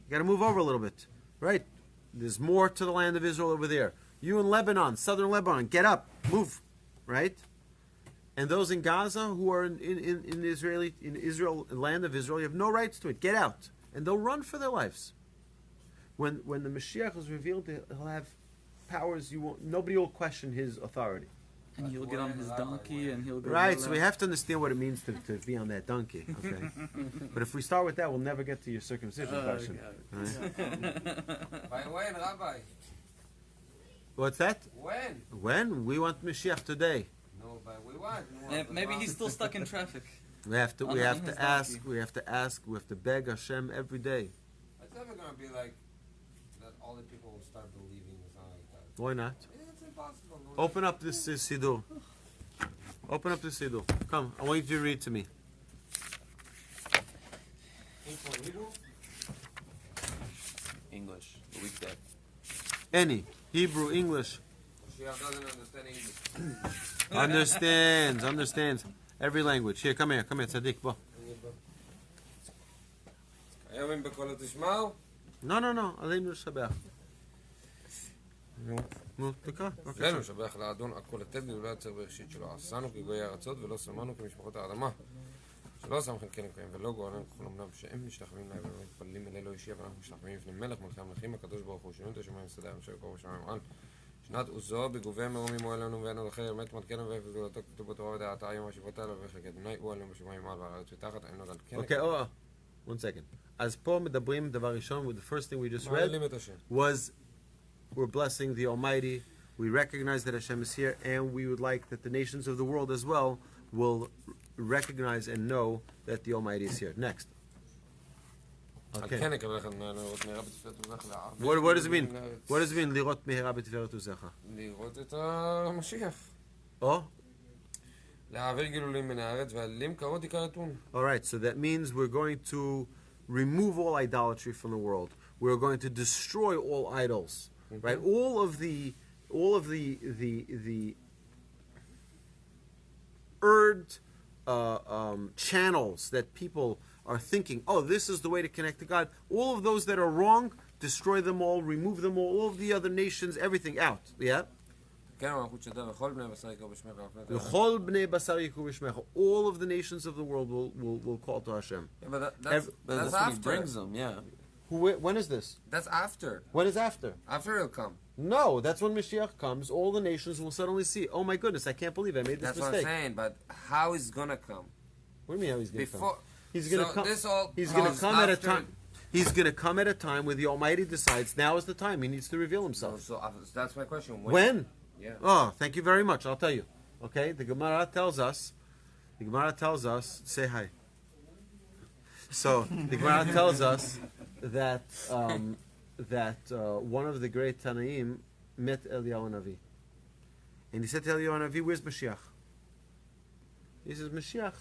You got to move over a little bit. Right? There's more to the land of Israel over there. You in Lebanon, southern Lebanon, get up, move. Right? And those in Gaza who are in Israel, land of Israel, you have no rights to it. Get out. And they'll run for their lives. When the Mashiach is revealed, he'll have powers nobody will question his authority. And he'll get on his donkey and he'll go... Right, so we have to understand what it means to be on that donkey, okay? But if we start with that, we'll never get to your circumcision question. By when, Rabbi? What's that? When? When? We want Mashiach today. No, but we want. Maybe he's still stuck in traffic. We have to ask, we have to beg Hashem every day. It's never going to be like that all the people will start believing or something like that. Why not? It's impossible. Open up this Siddur. Open up the Siddur. Come, I want you to read to me. English, the weekday. Any. Hebrew, English. Mashiach doesn't understand English. Understands. Every language. Here, come here, Tzaddik, bo. היום בקול תשמעו? No, עלינו לשבח. נו, תקרא. עלינו לשבח לאדון הכל לתת ולא יצר בראשית שלו. עשנו כגויי ארצות ולא שמנו כמשפחות האדמה. שלא שם חלקנו קיים ולא גואלנו ככל אמנם שהם משתחווים להם ומתפללים אל אלוהי שיעה ואנחנו משתחווים לפני מלך מלכי המלכים הקדוש ברוך הוא שינו את השמיים וסדר אשר יקום בשמיים על. שנת עוזו בגובי מרומים הוא אלינו ואין עוד אחר אמת מלכנו ואיפה גדולתו כתוב בתורה ודעתה היום השיבותה לו וחלק אדוני הוא אלינו בשמיים על והארץ ותחת אין עוד על כן. Okay, one second. אז פה מדברים דבר ראשון, the first thing we just read was we're blessing the Almighty, We recognize that Hashem is here, and we would like that the nations of the world as well will recognize and know that the Almighty is here. Next. Okay. What does it mean? What does it mean? לראות מהרה בתפארת עוזך. לראות את המשיח. Oh? להעביר גילולים מן הארץ והאלים קרות עיקר אתון. All right, so that means we're going to remove all idolatry from the world. We're going to destroy all idols, right? All of the erred channels that people are thinking, oh, this is the way to connect to God. All of those that are wrong, destroy them all, remove them all of the other nations, everything out. Yeah? All of the nations of the world will call to Hashem. Yeah, but that's that's when he after. brings them, yeah. When is this? That's after. When is after? After it'll come. No, that's when Mashiach comes. All the nations will suddenly see, oh my goodness, I can't believe I made this That's mistake. what I'm saying, but how is gonna come? What do you mean how he's going to come? Before He's going to so come. this all He's going to comes come at a after- time. He's going to come at a time where the Almighty decides now is the time. He needs to reveal So, himself. that's my question. When? Yeah. Oh, thank you very much. I'll tell you. Okay, the Gemara tells us. Say hi. So the Gemara tells us that one of the great Tanaim met Eliyahu Navi, and he said to Eliyahu Navi, "Where's Mashiach?" He says, "Mashiach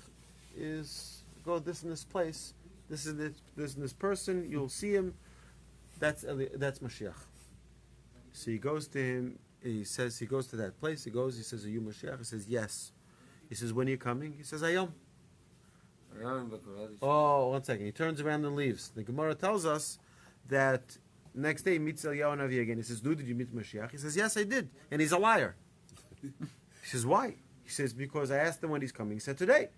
is go this and this place. This and this person. You'll see him. That's Mashiach." So he goes to him. He says he goes to that place. He says, "Are you Mashiach?" He says, "Yes." He says, "When are you coming?" He says, "Ayom." Oh, 1 second. He turns around and leaves. The Gemara tells us that next day he meets Eliyahu Navi again. He says, "Did you meet Mashiach?" He says, "Yes, I did." And he's a liar. He says, "Why?" He says, "Because I asked him when he's coming." He said, "Today."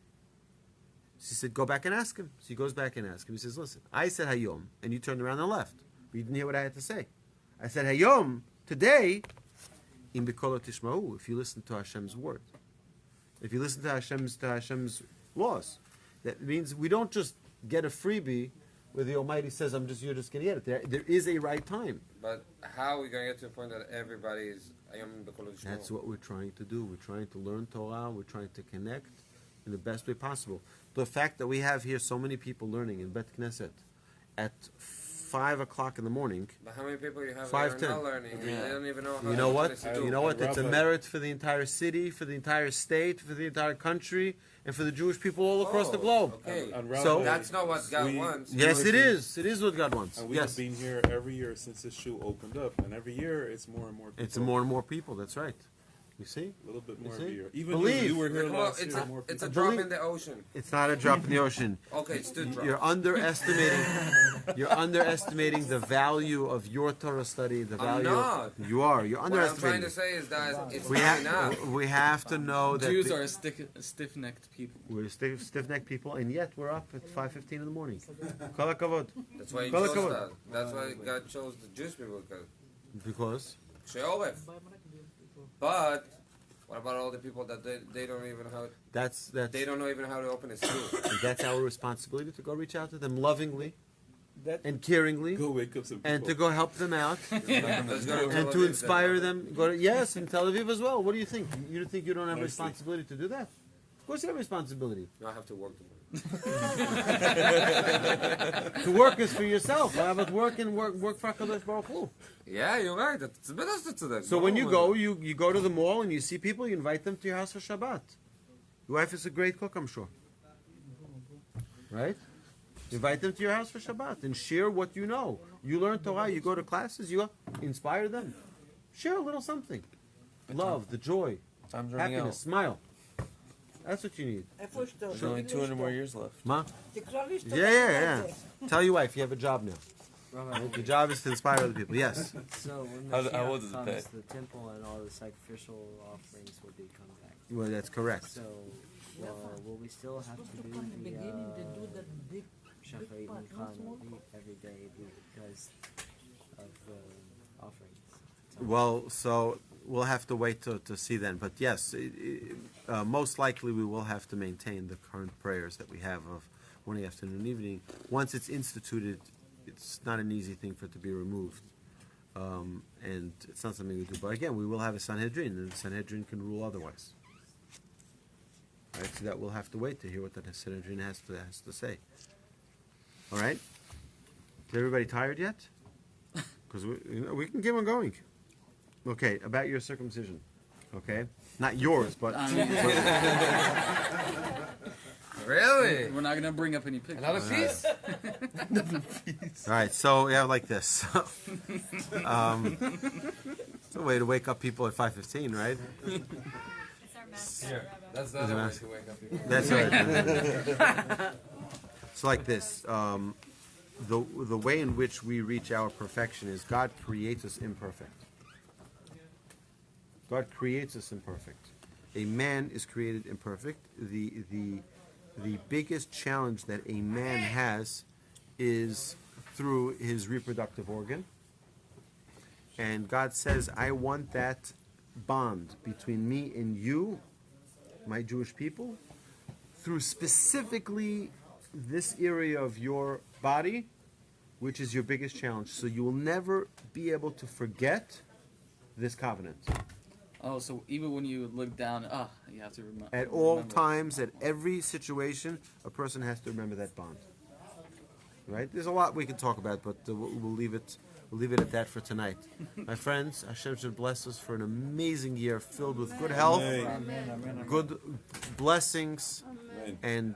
She said, "Go back and ask him." So he goes back and asks him. He says, "Listen, I said Hayom, and you turned around and left. But you didn't hear what I had to say. I said Hayom, today, in Bikolo Tishma'u, if you listen to Hashem's word. If you listen to Hashem's laws. That means we don't just get a freebie where the Almighty says, you're just going to get it. There is a right time. But how are we going to get to the point that everybody is Ayom B'Kol Yishmo? That's what we're trying to do. We're trying to learn Torah. We're trying to connect in the best way possible. The fact that we have here so many people learning in Bet Knesset at 5 o'clock in the morning. But how many people you have 5, that are 10. not learning? Yeah. They don't even know how You know to what? listen to. You know what? It's a Rabbi. merit for the entire city, for the entire state, for the entire country, and for the Jewish people all across the globe. Okay. And So- Rabbi, That's not what God we- wants. Yes, it is. It is what God wants. And we Yes. have been here every year since this shoe opened up, and every year it's more and more people. It's more and more people. That's right. You see? A little bit You more see? every year. Even Believe. you were here Well, last it's year. a, More it's a people. drop in the ocean. It's not a drop in the ocean. Okay, it's two drops. You're underestimating. You're underestimating the value of your Torah study. The I'm value. not. You are. You're What I'm trying underestimating. to say is that it's We not have. enough. We have to know that Jews are stiff-necked people. we're stiff-necked people, and yet we're up at 5:15 in the morning. Kol hakavod. That's why he Kol chose hakavod. that. That's why God chose the Jewish people. Because She'oref. But what about all the people that they don't even know how they don't know even how to open a school? that's our responsibility to go reach out to them lovingly and caringly, Go wake up some people. and to go help them out Let's go to and Tel to Aviv inspire then. them. Go to, yes, in Tel Aviv as well. What do you think? You think you don't have a Nicely. responsibility to do that? Of course, you have a responsibility. No, I have to work tomorrow. To work is for yourself. How about work for HaKadosh Baruch Hu? Yeah, you're right. That's a bit of that. So when you go, you go to the mall and you see people, you invite them to your house for Shabbat. Your wife is a great cook, I'm sure. Right? You invite them to your house for Shabbat and share what you know. You learn Torah, you go to classes, you inspire them. Share a little something. Love, the joy, Time's running happiness, smile. That's what you need. There's only 200 more years left. Ma? Yeah. Tell your wife you have a job now. Your job is to inspire other people. Yes. So when How Mashiach old does it comes, pay? the temple and all the sacrificial offerings will become back. Well, that's correct. So will we still have to do the Shacharit Mincha every day because of the offerings? Well, so we'll have to wait to see then. But yes, most likely we will have to maintain the current prayers that we have of morning, afternoon, and evening. Once it's instituted, it's not an easy thing for it to be removed and it's not something we do. But again, we will have a Sanhedrin, and the Sanhedrin can rule otherwise. Right? So that we'll have to wait to hear what the Sanhedrin has to say. All right? Is everybody tired yet? Because we can keep on going. Okay, about your circumcision. Okay? Not yours, but... Really? We're not going to bring up any pictures. Another piece? All right, so we have like this. It's a way to wake up people at 5:15, right? It's our master, Rabbi. That's the other way to wake up people. That's right. So like this. The way in which we reach our perfection is God creates us imperfect. God creates us imperfect. A man is created imperfect. The biggest challenge that a man has is through his reproductive organ. And God says, I want that bond between me and you, my Jewish people, through specifically this area of your body, which is your biggest challenge. So you will never be able to forget this covenant. Oh, so even when you look down, you have to remember. At all times, at every situation, a person has to remember that bond. Right? There's a lot we can talk about, but we'll leave it. We'll leave it at that for tonight. My friends, Hashem should bless us for an amazing year filled with good health, good blessings, and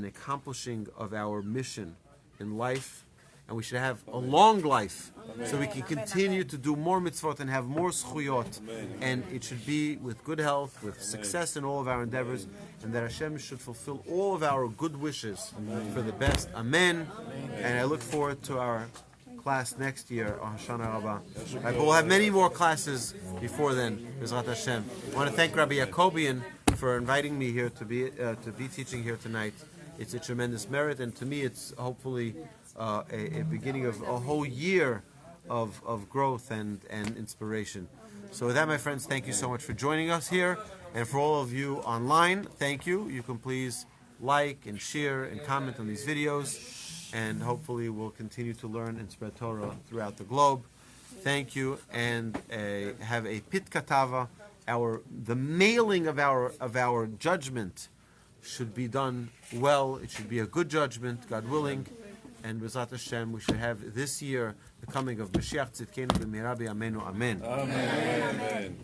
accomplishing of our mission in life. And we should have a long life, so we can continue to do more mitzvot and have more zchuyot. And it should be with good health, with success in all of our endeavors, and that Hashem should fulfill all of our good wishes for the best. Amen. And I look forward to our class next year, Hoshana Raba. But we'll have many more classes before then, B'ezrat Hashem. I want to thank Rabbi Yacobian for inviting me here to be teaching here tonight. It's a tremendous merit, and to me it's hopefully a beginning of a whole year of growth and inspiration. So with that, my friends, thank you so much for joining us here. And for all of you online, thank you. You can please like and share and comment on these videos. And hopefully we'll continue to learn and spread Torah throughout the globe. Thank you, and have a pit katava. The mailing of our judgment should be done well. It should be a good judgment, God willing. And B'ezrat Hashem, we should have this year the coming of Mashiach Tzidkenu B'mihera B'yameinu. Amen. Amen.